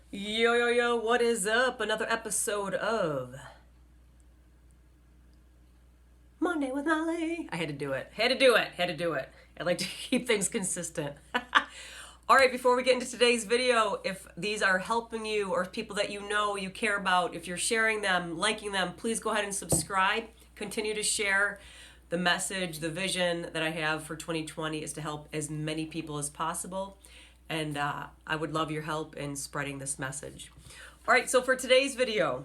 Yo, yo, yo, what is up? Another episode of Monday with Molly. I had to do it. I like to keep things consistent. All right, before we get into today's video, if these are helping you or people that you know, you care about, if you're sharing them, liking them, please go ahead and subscribe. Continue to share the message, the vision that I have for 2020 is to help as many people as possible. And I would love your help in spreading this message. All right, so for today's video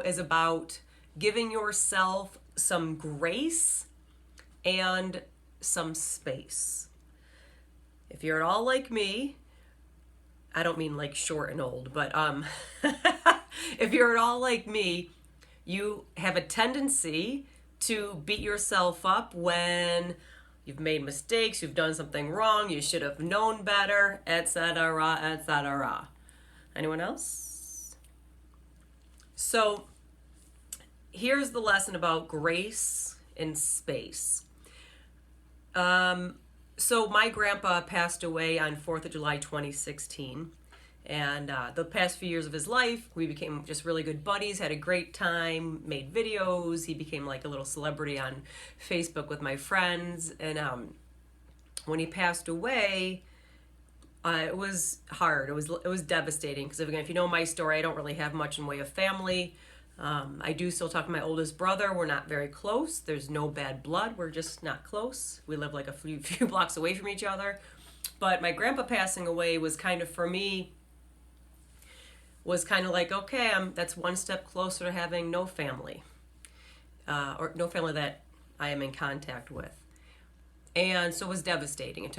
is about giving yourself some grace and some space. If you're at all like me, I don't mean like short and old, but if you're at all like me, you have a tendency to beat yourself up when you've made mistakes, you've done something wrong, you should have known better, etc., etc. Anyone else? So here's the lesson about grace and space. So my grandpa passed away on 4th of July 2016. And the past few years of his life, we became just really good buddies, had a great time, made videos. He became like a little celebrity on Facebook with my friends. And when he passed away, it was hard. It was devastating because again, if you know my story, I don't really have much in way of family. I do still talk to my oldest brother. We're not very close. There's no bad blood. We're just not close. We live like a few blocks away from each other. But my grandpa passing away was kind of, for me, was kind of like, okay, that's one step closer to having no family, or no family that I am in contact with. And so it was devastating.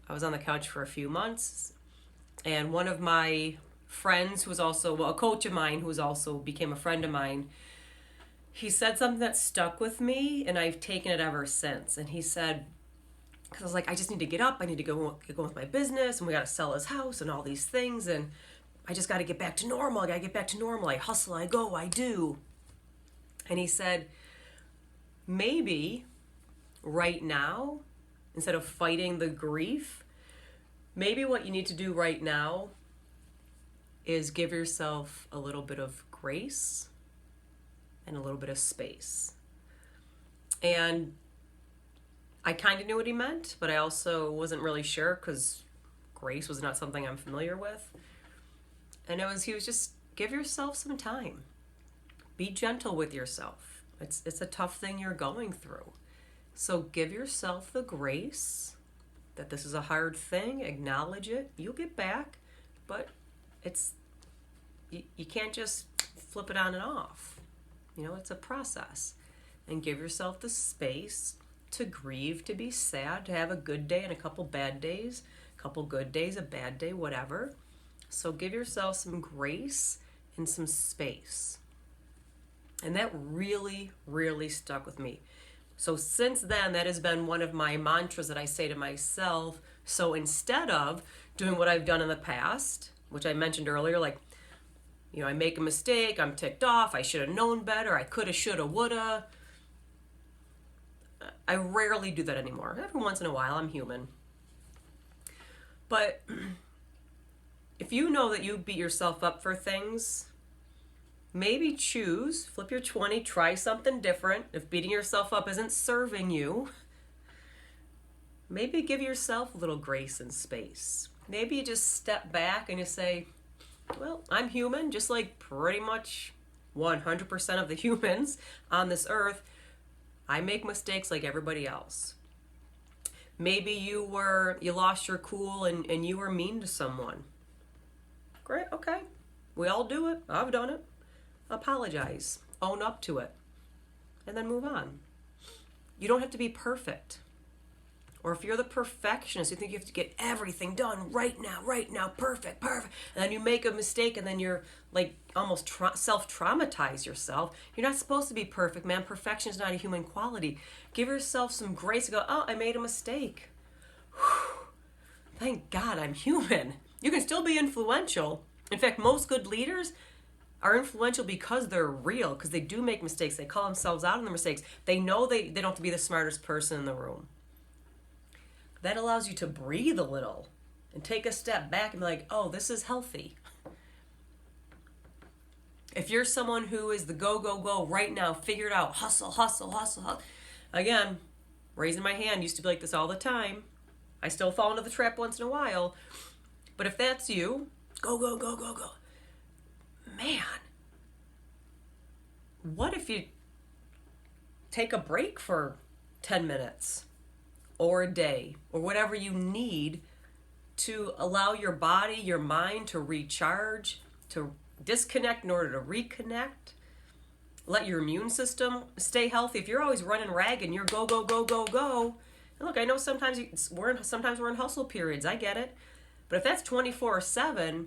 I was on the couch for a few months, and one of my friends, who was also a coach of mine, who was also became a friend of mine, he said something that stuck with me, and I've taken it ever since. And he said, because I was like, I just need to get up, I need to go with my business, and we got to sell his house and all these things, and I just got to get back to normal. I got to get back to normal. I hustle, I go, I do. And he said, maybe right now, instead of fighting the grief, maybe what you need to do right now is give yourself a little bit of grace and a little bit of space. And I kind of knew what he meant, but I also wasn't really sure because grace was not something I'm familiar with. And he was just, give yourself some time. Be gentle with yourself. It's a tough thing you're going through. So give yourself the grace that this is a hard thing. Acknowledge it. You'll get back, but you can't just flip it on and off. It's a process. And give yourself the space to grieve, to be sad, to have a good day and a couple bad days, a couple good days, a bad day, whatever. So give yourself some grace and some space. And that really, really stuck with me. So since then, that has been one of my mantras that I say to myself. So instead of doing what I've done in the past, which I mentioned earlier, like, I make a mistake, I'm ticked off, I should have known better, I coulda, shoulda, woulda. I rarely do that anymore. Every once in a while, I'm human. But if you know that you beat yourself up for things, maybe flip your 20, try something different. If beating yourself up isn't serving you, maybe give yourself a little grace and space. Maybe you just step back and you say, well, I'm human, just like pretty much 100% of the humans on this earth. I make mistakes like everybody else. Maybe you lost your cool and you were mean to someone. Great, okay. We all do it. I've done it. Apologize. Own up to it. And then move on. You don't have to be perfect. Or if you're the perfectionist, you think you have to get everything done right now, perfect. And then you make a mistake and then you're like almost self-traumatize yourself. You're not supposed to be perfect, man. Perfection is not a human quality. Give yourself some grace to go, oh, I made a mistake. Whew. Thank God I'm human. You can still be influential. In fact, most good leaders are influential because they're real, because they do make mistakes. They call themselves out on their mistakes. They know they don't have to be the smartest person in the room. That allows you to breathe a little and take a step back and be like, oh, this is healthy. If you're someone who is the go, go, go right now, figure it out, hustle, hustle, hustle, hustle. Again, raising my hand, used to be like this all the time. I still fall into the trap once in a while. But if that's you, go, go, go, go, go. Man, what if you take a break for 10 minutes or a day or whatever you need to allow your body, your mind to recharge, to disconnect in order to reconnect? Let your immune system stay healthy. If you're always running ragged and you're go, go, go, go, go. And look, I know sometimes we're in hustle periods. I get it. But if that's 24/7,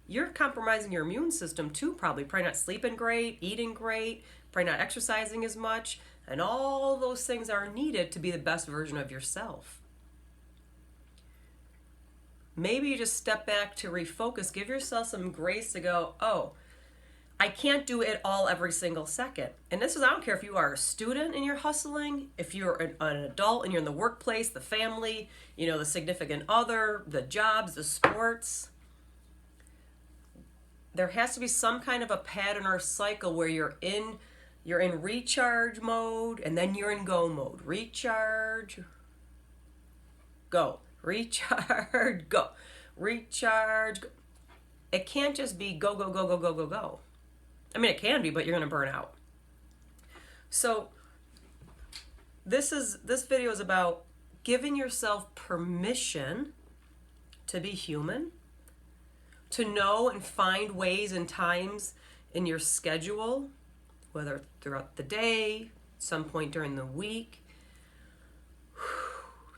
you're compromising your immune system too, probably. Probably not sleeping great, eating great, probably not exercising as much. And all those things are needed to be the best version of yourself. Maybe you just step back to refocus. Give yourself some grace to go, oh, I can't do it all every single second. And this is, I don't care if you are a student and you're hustling, if you're an adult and you're in the workplace, the family, the significant other, the jobs, the sports. There has to be some kind of a pattern or cycle where you're in recharge mode and then you're in go mode. Recharge, go. Recharge, go. Recharge, go. It can't just be go, go, go, go, go, go, go. I mean, it can be, but you're going to burn out. So this video is about giving yourself permission to be human, to know and find ways and times in your schedule, whether throughout the day, some point during the week,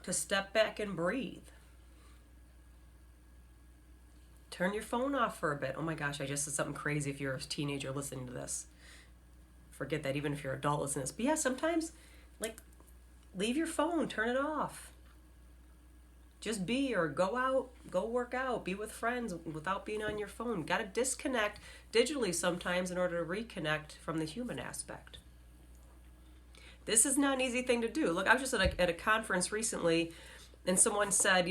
to step back and breathe. Turn your phone off for a bit. Oh my gosh, I just said something crazy if you're a teenager listening to this. Forget that, even if you're an adult listening to this. But yeah, sometimes, leave your phone, turn it off. Just be, or go out, go work out, be with friends without being on your phone. Got to disconnect digitally sometimes in order to reconnect from the human aspect. This is not an easy thing to do. Look, I was just at a conference recently, and someone said,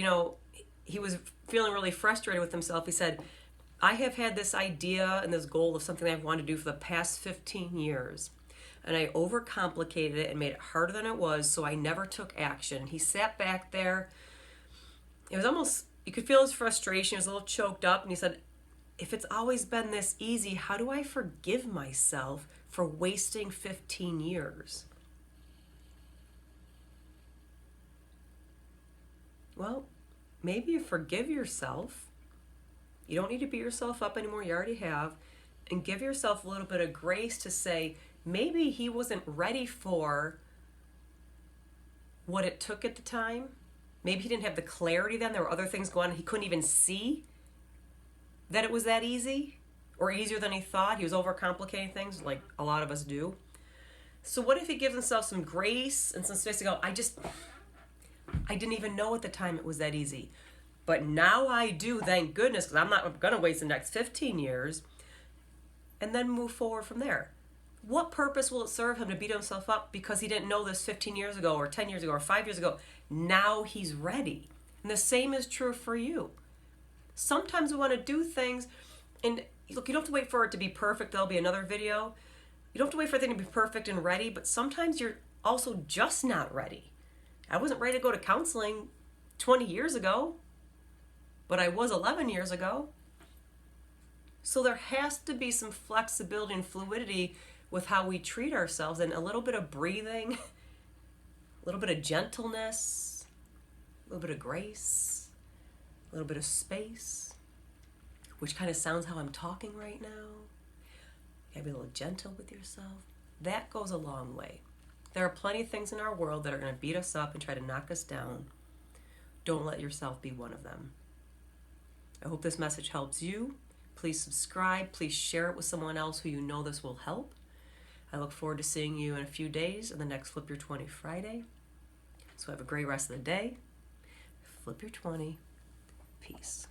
he was feeling really frustrated with himself. He said, I have had this idea and this goal of something I've wanted to do for the past 15 years. And I overcomplicated it and made it harder than it was, so I never took action. He sat back there. It was almost, you could feel his frustration. He was a little choked up. And he said, if it's always been this easy, how do I forgive myself for wasting 15 years? Well, maybe you forgive yourself. You don't need to beat yourself up anymore. You already have. And give yourself a little bit of grace to say, maybe he wasn't ready for what it took at the time. Maybe he didn't have the clarity then. There were other things going on. He couldn't even see that it was that easy or easier than he thought. He was overcomplicating things like a lot of us do. So what if he gives himself some grace and some space to go, I didn't even know at the time it was that easy. But now I do, thank goodness, because I'm not going to waste the next 15 years. And then move forward from there. What purpose will it serve him to beat himself up because he didn't know this 15 years ago or 10 years ago or 5 years ago? Now he's ready. And the same is true for you. Sometimes we want to do things, and look, you don't have to wait for it to be perfect. There'll be another video. You don't have to wait for everything to be perfect and ready, but sometimes you're also just not ready. I wasn't ready to go to counseling 20 years ago, but I was 11 years ago. So there has to be some flexibility and fluidity with how we treat ourselves, and a little bit of breathing, a little bit of gentleness, a little bit of grace, a little bit of space, which kind of sounds how I'm talking right now. You gotta be a little gentle with yourself. That goes a long way. There are plenty of things in our world that are going to beat us up and try to knock us down. Don't let yourself be one of them. I hope this message helps you. Please subscribe. Please share it with someone else who you know this will help. I look forward to seeing you in a few days on the next Flip Your 20 Friday. So have a great rest of the day. Flip Your 20. Peace.